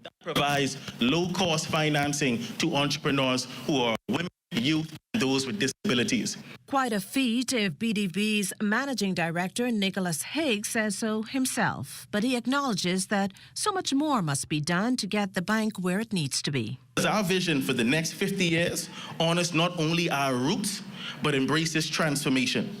That provides low-cost financing to entrepreneurs who are women, youth, and those with disabilities. Quite a feat if BDB's managing director, Nicholas Haig, says so himself. But he acknowledges that so much more must be done to get the bank where it needs to be. Our vision for the next 50 years honors not only our roots, but embraces transformation.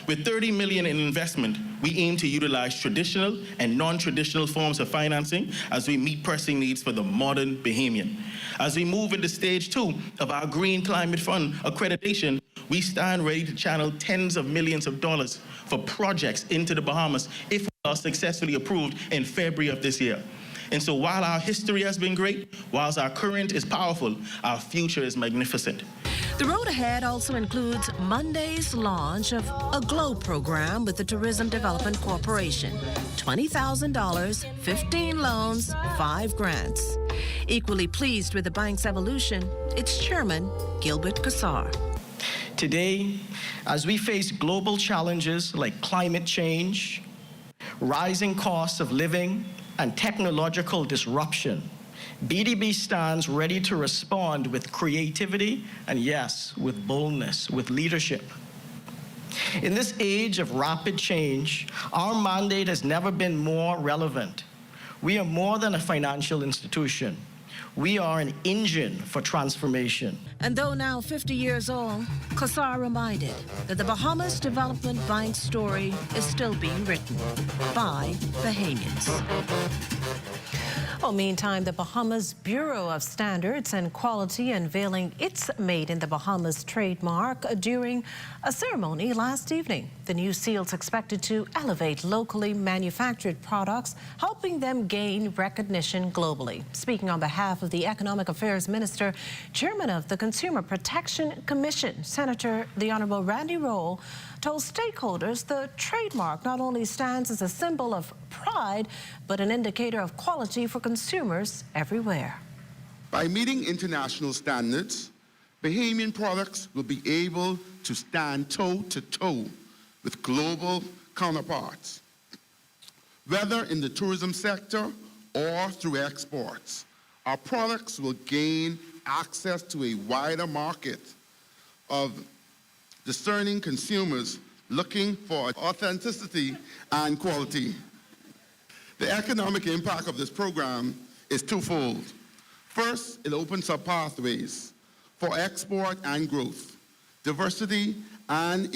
With $30 million in investment, we aim to utilize traditional and non-traditional forms of financing as we meet pressing needs for the modern Bahamian. As we move into stage 2 of our Green Climate Fund accreditation, we stand ready to channel tens of millions of dollars for projects into the Bahamas if we are successfully approved in February of this year. And so while our history has been great, whilst our current is powerful, our future is magnificent. The road ahead also includes Monday's launch of a GLOW program with the Tourism Development Corporation. $20,000, 15 loans, 5 grants. Equally pleased with the bank's evolution, its chairman, Gilbert Kassar. Today, as we face global challenges like climate change, rising costs of living, and technological disruption, BDB stands ready to respond with creativity and, yes, with boldness, with leadership. In this age of rapid change, our mandate has never been more relevant. We are more than a financial institution. We are an engine for transformation. And though now 50 years old, Kassar reminded that the Bahamas Development Bank story is still being written by Bahamians. Well, meantime, the Bahamas Bureau of Standards and Quality unveiling its Made in the Bahamas trademark during a ceremony last evening. The new seal is expected to elevate locally manufactured products, helping them gain recognition globally. Speaking on behalf of the Economic Affairs Minister, Chairman of the Consumer Protection Commission, Senator the Honorable Randy Roll, told stakeholders the trademark not only stands as a symbol of pride, but an indicator of quality for consumers everywhere. By meeting international standards, Bahamian products will be able to stand toe-to-toe with global counterparts. Whether in the tourism sector or through exports. Our products will gain access to a wider market of discerning consumers looking for authenticity and quality. The economic impact of this program is twofold. First, it opens up pathways for export and growth, diversity and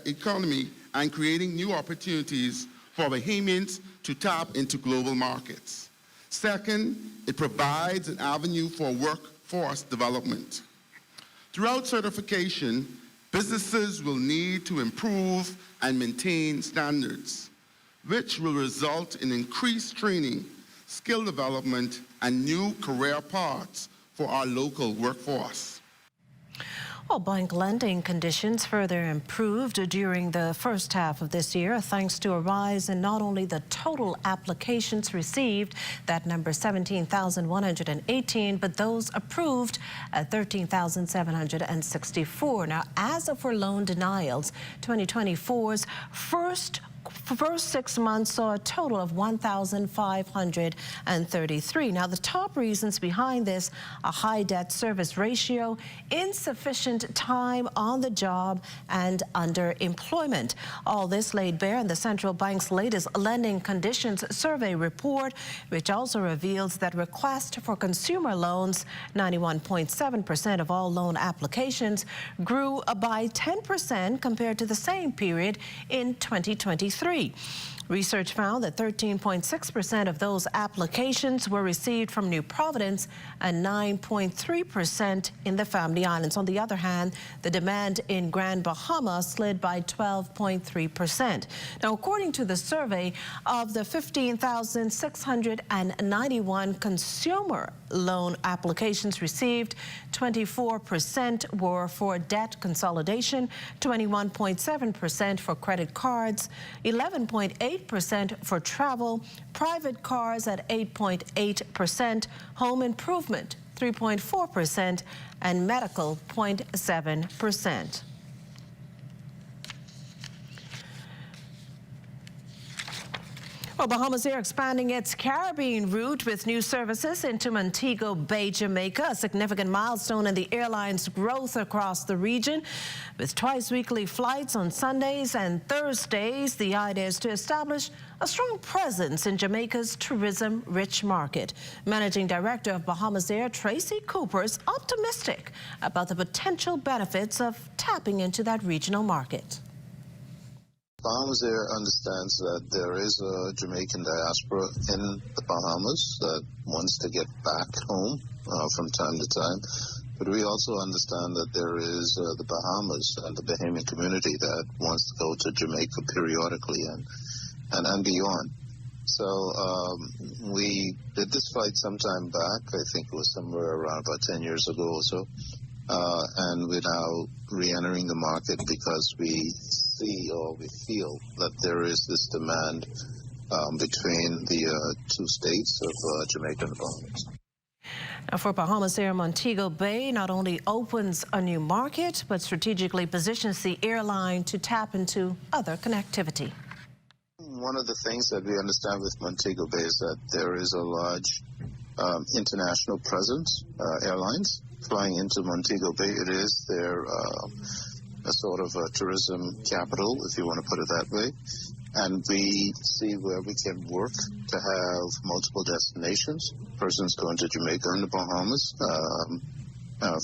economy, and creating new opportunities for Bahamians to tap into global markets. Second, it provides an avenue for workforce development. Throughout certification, businesses will need to improve and maintain standards, which will result in increased training, skill development, and new career paths for our local workforce. Well, bank lending conditions further improved during the first half of this year thanks to a rise in not only the total applications received, that number 17,118, but those approved at 13,764. Now, as for loan denials, 2024's first 6 months saw a total of 1,533. Now, the top reasons behind this: a high debt service ratio, insufficient time on the job, and underemployment. All this laid bare in the central bank's latest lending conditions survey report, which also reveals that requests for consumer loans, 91.7% of all loan applications, grew by 10% compared to the same period in 2023. Research found that 13.6% of those applications were received from New Providence and 9.3% in the Family Islands. On the other hand, the demand in Grand Bahama slid by 12.3%. Now, according to the survey, of the 15,691 consumer loan applications received, 24% were for debt consolidation, 21.7% for credit cards, 11.8% for travel, private cars at 8.8%, home improvement 3.4%, and medical 0.7%. Well, Bahamas Air expanding its Caribbean route with new services into Montego Bay, Jamaica, a significant milestone in the airline's growth across the region. With twice-weekly flights on Sundays and Thursdays, the idea is to establish a strong presence in Jamaica's tourism-rich market. Managing Director of Bahamas Air, Tracy Cooper, is optimistic about the potential benefits of tapping into that regional market. Bahamas Air understands that there is a Jamaican diaspora in the Bahamas that wants to get back home from time to time. But we also understand that there is the Bahamas and the Bahamian community that wants to go to Jamaica periodically and beyond. So we did this flight some time back. I think it was somewhere around about 10 years ago or so. And we're now re-entering the market because we see or we feel that there is this demand between the two states of Jamaica and the Bahamas. Now, for Bahamas Air, Montego Bay not only opens a new market, but strategically positions the airline to tap into other connectivity. One of the things that we understand with Montego Bay is that there is a large international presence, airlines flying into Montego Bay. It is their a sort of a tourism capital, if you want to put it that way. And we see where we can work to have multiple destinations, persons going to Jamaica and the Bahamas,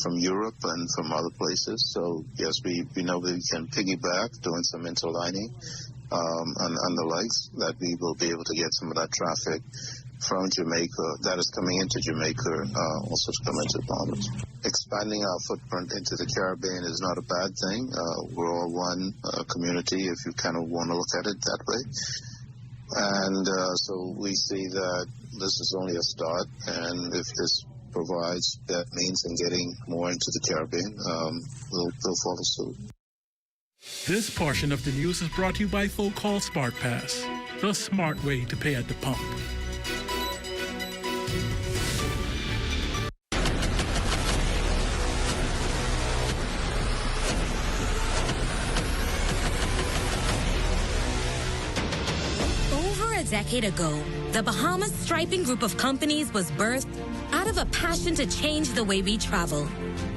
from Europe and from other places. So, yes, we know we can piggyback, doing some interlining and the likes, that we will be able to get some of that traffic from Jamaica that is coming into Jamaica also to come into Bahamas. Expanding our footprint into the Caribbean is not a bad thing. We're all one community, if you kind of want to look at it that way. And so we see that this is only a start, and if this provides that means in getting more into the Caribbean, we'll follow suit. This portion of the news is brought to you by Folk Call Smart Pass, the smart way to pay at the pump. A decade ago, The Bahamas Striping Group of Companies was birthed out of a passion to change the way we travel.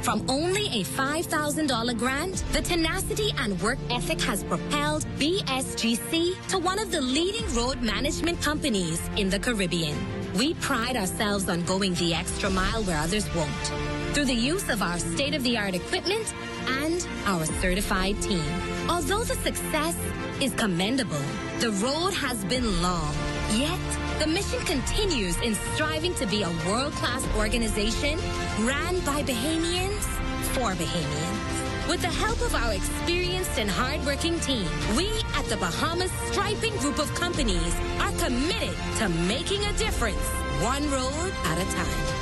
From only a $5,000 grant, the tenacity and work ethic has propelled BSGC to one of the leading road management companies in the Caribbean. We pride ourselves on going the extra mile where others won't, through the use of our state-of-the-art equipment and our certified team. Although the success is commendable, the road has been long, yet the mission continues in striving to be a world-class organization ran by Bahamians for Bahamians. With the help of our experienced and hardworking team, we at the Bahamas Striping Group of Companies are committed to making a difference, one road at a time.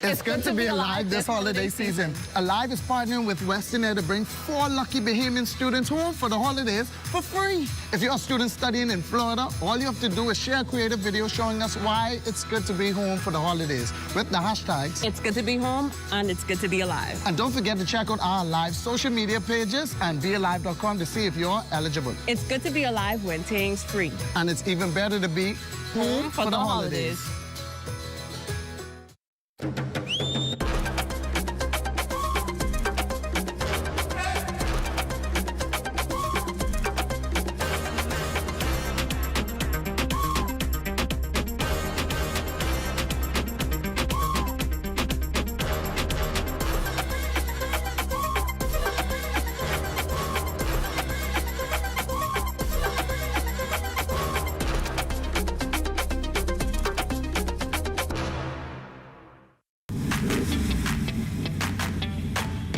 It's good to be alive this holiday season. Alive is partnering with Western Air to bring 4 lucky Bahamian students home for the holidays for free. If you're a student studying in Florida, all you have to do is share a creative video showing us why it's good to be home for the holidays with the hashtags It's good to be home and it's good to be alive. And don't forget to check out our live social media pages and bealive.com to see if you're eligible. It's good to be alive when things free. And it's even better to be home for the holidays.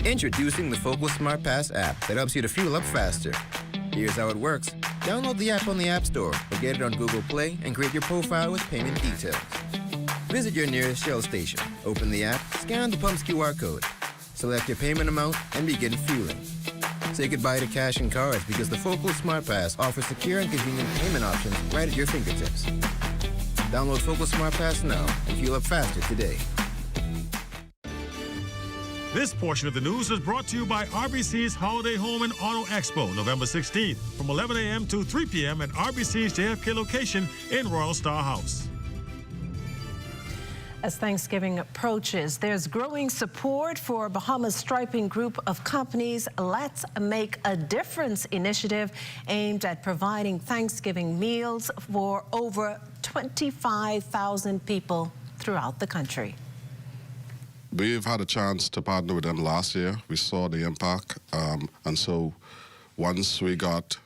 Introducing the Focal Smart Pass app that helps you to fuel up faster. Here's how it works. Download the app on the App Store or get it on Google Play and create your profile with payment details. Visit your nearest Shell station, open the app, scan the pump's QR code, select your payment amount, and begin fueling. Say goodbye to cash and cards because the Focal Smart Pass offers secure and convenient payment options right at your fingertips. Download Focal Smart Pass now and fuel up faster today. This portion of the news is brought to you by RBC's Holiday Home and Auto Expo, November 16th, from 11 a.m. to 3 p.m. at RBC's JFK location in Royal Star House. As Thanksgiving approaches, there's growing support for Bahamas Striping Group of Companies' Let's Make a Difference initiative aimed at providing Thanksgiving meals for over 25,000 people throughout the country. We've had a chance to partner with them last year. We saw the impact. And so once we got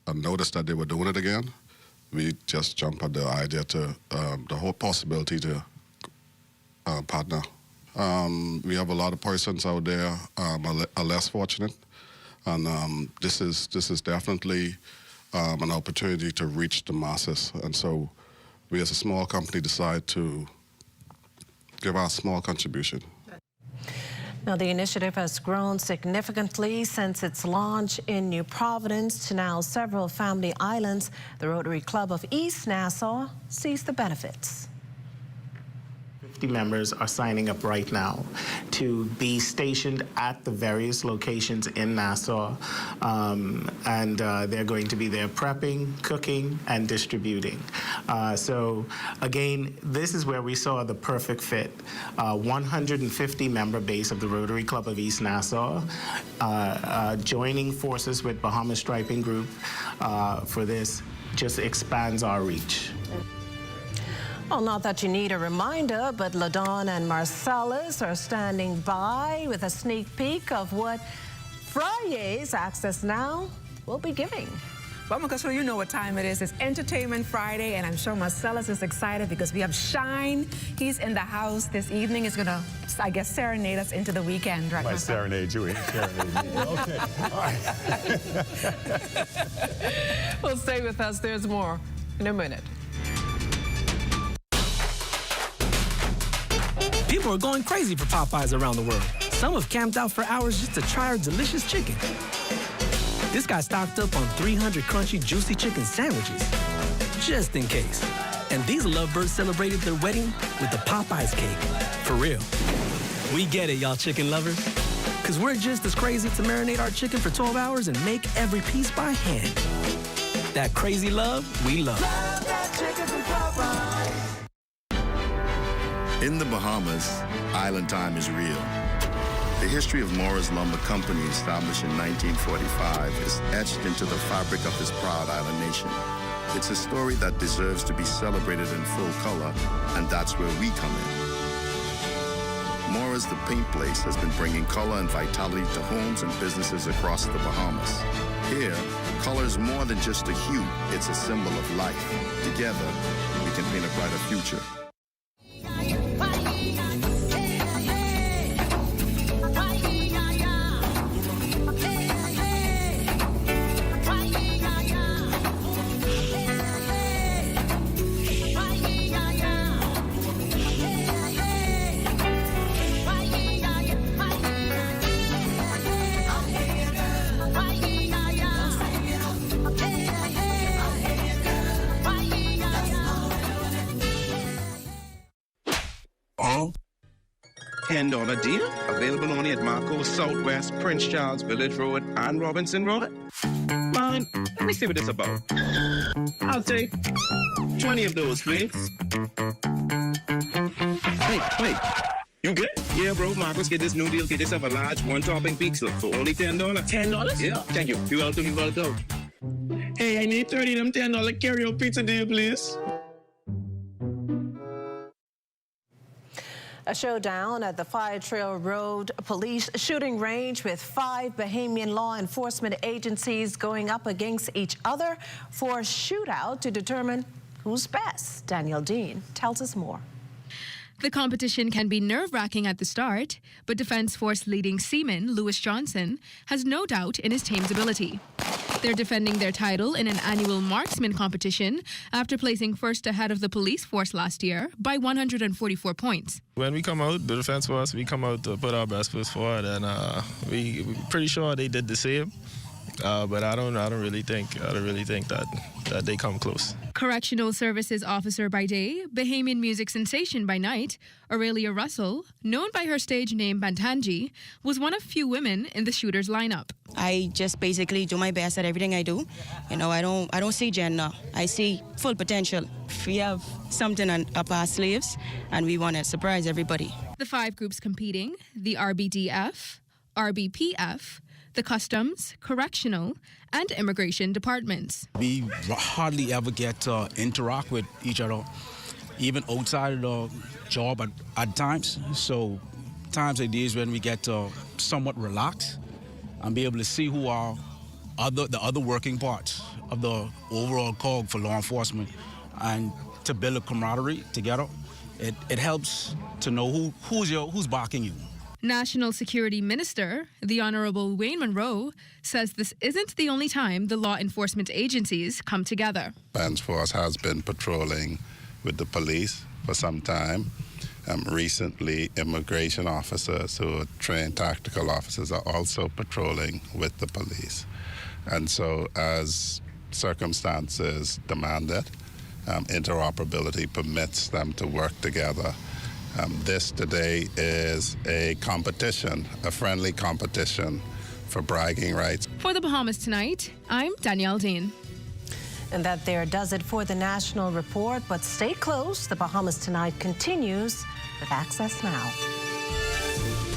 a notice that they were doing it again, we just jumped at the idea to, the whole possibility to partner. We have a lot of persons out there are less fortunate. And this is definitely an opportunity to reach the masses. And so we as a small company decide to give our small contribution. Now, the initiative has grown significantly since its launch in New Providence to now several family islands. The Rotary Club of East Nassau sees the benefits. 50 members are signing up right now to be stationed at the various locations in Nassau, and they're going to be there prepping, cooking, and distributing. So again, this is where we saw the perfect fit. 150 member base of the Rotary Club of East Nassau, joining forces with Bahamas Striping Group for this just expands our reach. Well, not that you need a reminder, but LaDawn and Marcellus are standing by with a sneak peek of what Friday's Access Now will be giving. Well, Mocha, so you know what time it is. It's Entertainment Friday, and I'm sure Marcellus is excited because we have Shine. He's in the house this evening. He's going to, I guess, serenade us into the weekend, right, Marcellus? Serenade you in. Serenade me. Okay, all right. Well, stay with us. There's more in a minute. People are going crazy for Popeyes around the world. Some have camped out for hours just to try our delicious chicken. This guy stocked up on 300 crunchy, juicy chicken sandwiches, just in case. And these lovebirds celebrated their wedding with the Popeyes cake. For real. We get it, y'all chicken lovers. Because we're just as crazy to marinate our chicken for 12 hours and make every piece by hand. That crazy love we love. Love that chicken from Popeyes. In the Bahamas, island time is real. The history of Morris Lumber Company, established in 1945, is etched into the fabric of this proud island nation. It's a story that deserves to be celebrated in full color, and that's where we come in. Morris, the paint place, has been bringing color and vitality to homes and businesses across the Bahamas. Here, color is more than just a hue, it's a symbol of life. Together, we can paint a brighter future. $10 deal. Available only at Marco Southwest, Prince Charles, Village Road, and Robinson Road. Fine. Let me see what it's about. I'll take 20 of those, please. Wait. You good? Yeah, bro. Marcos, get this new deal. Get yourself a large one-topping pizza for only $10. $10? Yeah. Thank you. You're welcome. Hey, I need 30 of them $10 carry-out pizza deal, please. A showdown at the Fire Trail Road police shooting range with 5 Bahamian law enforcement agencies going up against each other for a shootout to determine who's best. Danielle Dean tells us more. The competition can be nerve-wracking at the start, but Defense Force leading seaman Lewis Johnson has no doubt in his team's ability. They're defending their title in an annual marksman competition after placing first ahead of the police force last year by 144 points. When we come out, the Defense Force, we come out to put our best foot forward, and we're pretty sure they did the same. But I don't really think that they come close. Correctional Services Officer by day, Bahamian music sensation by night, Aurelia Russell, known by her stage name Bantanji, was one of few women in the shooter's lineup. I just basically do my best at everything I do. You know, I don't see gender. I see full potential. We have something up our sleeves, and we want to surprise everybody. The 5 groups competing, the RBDF, RBPF, the Customs, Correctional, and Immigration departments. We hardly ever get to interact with each other, even outside of the job at times. So times like these when we get to somewhat relax and be able to see who are the other working parts of the overall cog for law enforcement, and to build a camaraderie together. It helps to know who's backing you. National Security Minister, the Honorable Wayne Monroe, says this isn't the only time the law enforcement agencies come together. Defense Force has been patrolling with the police for some time. Recently, immigration officers who are trained tactical officers are also patrolling with the police. And so as circumstances demand it, interoperability permits them to work together. This today is a competition, a friendly competition for bragging rights. For the Bahamas Tonight, I'm Danielle Dean. And that there does it for the National Report, but stay close. The Bahamas Tonight continues with Access Now.